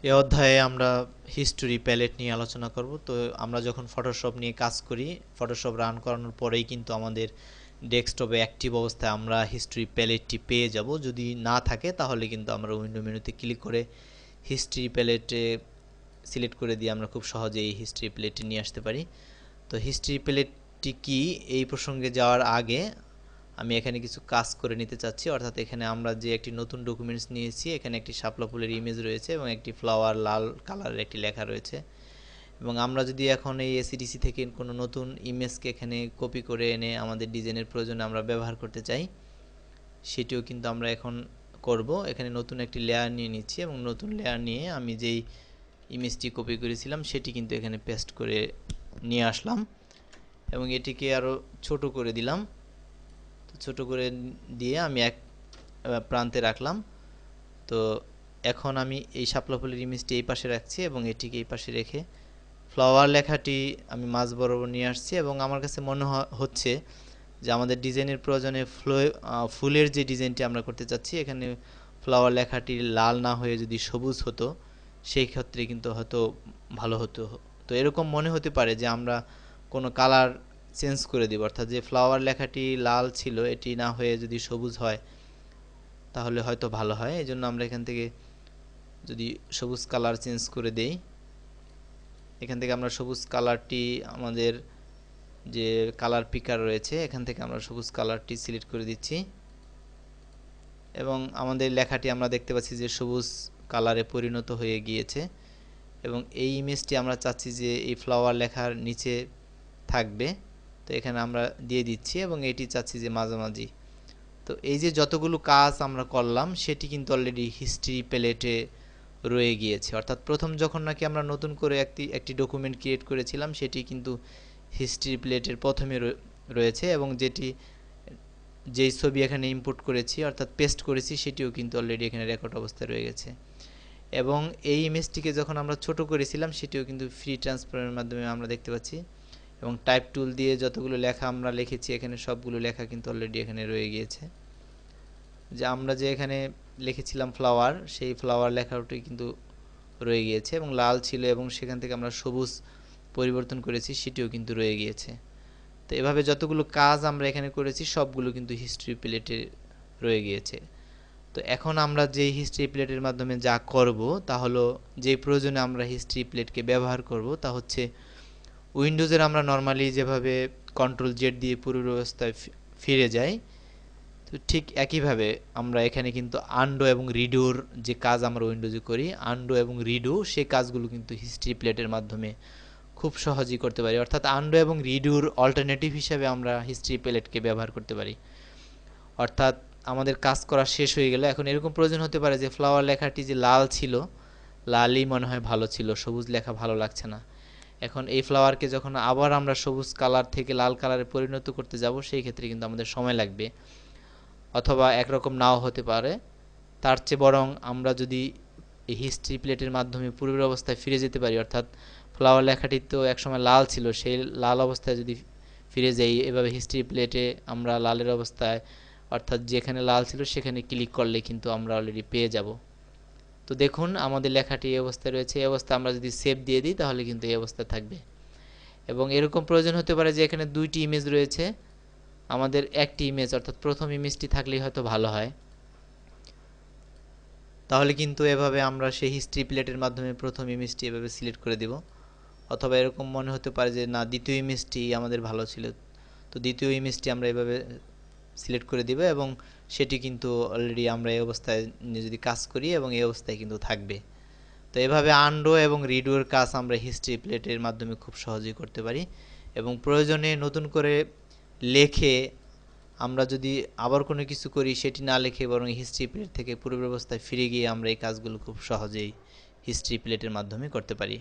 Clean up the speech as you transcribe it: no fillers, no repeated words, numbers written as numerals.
এই অধ্যায়ে আমরা হিস্টোরি প্যালেট নিয়ে আলোচনা করব। তো আমরা যখন ফটোশপ নিয়ে কাজ করি, ফটোশপ রান করানোর পরেই কিন্তু আমাদের ডেস্কটপে অ্যাক্টিভ অবস্থায় আমরা হিস্টোরি প্যালেটটি পেয়ে যাব। যদি না থাকে তাহলে কিন্তু আমরা উইন্ডো মেনুতে ক্লিক করে হিস্ট্রি প্যালেটে সিলেক্ট করে দিয়ে আমরা খুব সহজেই হিস্ট্রি প্যালেটটি নিয়ে আসতে পারি। তো হিস্ট্রি প্যালেটটি কি, এই প্রসঙ্গে যাওয়ার আগে আমি এখানে কিছু কাজ করে নিতে চাচ্ছি। অর্থাৎ এখানে আমরা যে একটি নতুন ডকুমেন্টস নিয়েছি, এখানে একটি শাপলা ফুলের ইমেজ রয়েছে এবং একটি ফ্লাওয়ার লাল কালারের একটি লেখা রয়েছে। এবং আমরা যদি এখন এই এসিডিসি থেকে কোনো নতুন ইমেজকে এখানে কপি করে এনে আমাদের ডিজাইনের প্রয়োজনে আমরা ব্যবহার করতে চাই, সেটিও কিন্তু আমরা এখন করব। এখানে নতুন একটি লেয়ার নিয়ে নিচ্ছি এবং নতুন লেয়ার নিয়ে আমি যেই ইমেজটি কপি করেছিলাম সেটি কিন্তু এখানে পেস্ট করে নিয়ে আসলাম এবং এটিকে আরও ছোট করে দিলাম। তো ছোট করে দিয়ে আমি এক প্রান্তে রাখলাম। তো এখন আমি এই শাপলা ফুলের ইমেজটি এই পাশে রাখছি এবং এটিকে এই পাশে রেখে ফ্লাওয়ার লেখাটি আমি মাঝ বরাবর নিয়ে আসছি এবং আমার কাছে মনে হচ্ছে যে আমাদের ডিজাইনের প্রয়োজনে ফুলের যে ডিজাইনটি আমরা করতে চাচ্ছি, এখানে ফ্লাওয়ার লেখাটি লাল না হয়ে যদি সবুজ হতো সেই ক্ষেত্রে কিন্তু হয়তো ভালো হতো। তো এরকম মনে হতে পারে যে আমরা কোনো কালার চেঞ্জ করে দিব, অর্থাৎ যে ফ্লাওয়ার লেখাটি লাল ছিল এটি না হয়ে যদি সবুজ হয় তাহলে হয়তো ভালো হয়। এই জন্য আমরা এখান থেকে যদি সবুজ কালার চেঞ্জ করে দেই, এখান থেকে আমরা সবুজ কালারটি আমাদের যে কালার পিকার রয়েছে এখান থেকে আমরা সবুজ কালারটি সিলেক্ট করে দিচ্ছি এবং আমাদের লেখাটি আমরা দেখতে পাচ্ছি যে সবুজ কালারে পরিণত হয়ে গিয়েছে। এবং এই ইমেজটি আমরা চাচ্ছি যে এই ফ্লাওয়ার লেখার নিচে থাকবে, তো এখানে আমরা দিয়ে দিচ্ছি এবং এটি চাচ্ছি যে মাঝামাঝি। তো এই যে যতগুলো কাজ আমরা করলাম সেটি কিন্তু অলরেডি হিস্ট্রি প্যালেটে রয়ে গিয়েছে। অর্থাৎ প্রথম যখন নাকি আমরা নতুন করে একটি ডকুমেন্ট ক্রিয়েট করেছিলাম সেটি কিন্তু হিস্ট্রি প্যালেটের প্রথমে রয়েছে এবং যেই ছবি এখানে ইম্পোর্ট করেছি অর্থাৎ পেস্ট করেছি সেটিও কিন্তু অলরেডি এখানে রেকর্ড অবস্থায় রয়ে গেছে। এবং এই ইমেজটিকে যখন আমরা ছোট করেছিলাম সেটিও কিন্তু ফ্রি ট্রান্সফারের মাধ্যমে আমরা দেখতে পাচ্ছি এবং টাইপ টুল দিয়ে যতগুলো লেখা আমরা লিখেছি এখানে সবগুলো লেখা কিন্তু অলরেডি এখানে রয়ে গিয়েছে। যে আমরা যে এখানে লিখেছিলাম ফ্লাওয়ার, সেই ফ্লাওয়ার লেখাটি কিন্তু রয়ে গিয়েছে এবং লাল ছিল এবং সেখান থেকে আমরা সবুজ পরিবর্তন করেছি সেটিও কিন্তু রয়ে গিয়েছে। তো এভাবে যতগুলো কাজ আমরা এখানে করেছি সবগুলো কিন্তু হিস্ট্রি প্লেটে রয়ে গিয়েছে। তো এখন আমরা যেই হিস্ট্রি প্লেটের মাধ্যমে যা করব তা হলো, যে প্রয়োজনে আমরা হিস্ট্রি প্লেটকে ব্যবহার করব তা হচ্ছে উইন্ডোজের আমরা নর্মালি যেভাবে কন্ট্রোল জেড দিয়ে পূর্বাবস্থায় ফিরে যাই, তো ঠিক একইভাবে আমরা এখানে কিন্তু আনডো এবং রিডোর যে কাজ আমরা উইন্ডোজে করি, আনডো এবং রিডো সেই কাজগুলো কিন্তু হিস্ট্রি প্লেটের মাধ্যমে খুব সহজেই করতে পারি। অর্থাৎ আনডো এবং রিডোর অল্টারনেটিভ হিসাবে আমরা হিস্ট্রি প্লেটকে ব্যবহার করতে পারি। অর্থাৎ আমাদের কাজ করা শেষ হয়ে গেলে এখন এরকম প্রয়োজন হতে পারে যে ফ্লাওয়ার লেখাটি যে লাল ছিল, লালই মনে হয় ভালো ছিল, সবুজ লেখা ভালো লাগছে না। এখন এই ফ্লাওয়ারকে যখন আবার আমরা সবুজ কালার থেকে লাল কালারে পরিণত করতে যাব সেই ক্ষেত্রে কিন্তু আমাদের সময় লাগবে, অথবা একরকম নাও হতে পারে। তার চেয়ে বরং আমরা যদি এই হিস্ট্রি প্লেটের মাধ্যমে পূর্বের অবস্থায় ফিরে যেতে পারি, অর্থাৎ ফ্লাওয়ার লেখাটি তো একসময় লাল ছিল, সেই লাল অবস্থায় যদি ফিরে যাই এভাবে হিস্ট্রি প্লেটে আমরা লালের অবস্থায়, অর্থাৎ যেখানে লাল ছিল সেখানে ক্লিক করলে কিন্তু আমরা অলরেডি পেয়ে যাব। তো দেখুন আমাদের লেখাটি এই অবস্থায় রয়েছে। এই অবস্থা আমরা যদি সেভ দিয়ে দিই তাহলে কিন্তু এই অবস্থায় থাকবে। এবং এরকম প্রয়োজন হতে পারে যে এখানে দুইটি ইমেজ রয়েছে, আমাদের একটি ইমেজ অর্থাৎ প্রথম ইমেজটি থাকলেই হয়তো ভালো হয়। তাহলে কিন্তু এভাবে আমরা সেই হিস্ট্রি প্লেটের মাধ্যমে প্রথম ইমেজটি এভাবে সিলেক্ট করে দেব। অথবা এরকম মনে হতে পারে যে না, দ্বিতীয় ইমেজটি আমাদের ভালো ছিল, তো দ্বিতীয় ইমেজটি আমরা এভাবে সিলেক্ট করে দিব এবং সেটি কিন্তু অলরেডি আমরা এই অবস্থায় যদি কাজ করি এবং এই অবস্থায় কিন্তু থাকবে। তো এভাবে আনডো এবং রিডোর কাজ আমরা হিস্ট্রি প্লেটের মাধ্যমে খুব সহজেই করতে পারি এবং প্রয়োজনে নতুন করে লেখে আমরা যদি আবার কোনো কিছু করি সেটি না লিখে বরং হিস্ট্রি প্লেট থেকে পূর্বের অবস্থায় ফিরে গিয়ে আমরা এই কাজগুলো খুব সহজেই হিস্ট্রি প্লেটের মাধ্যমে করতে পারি।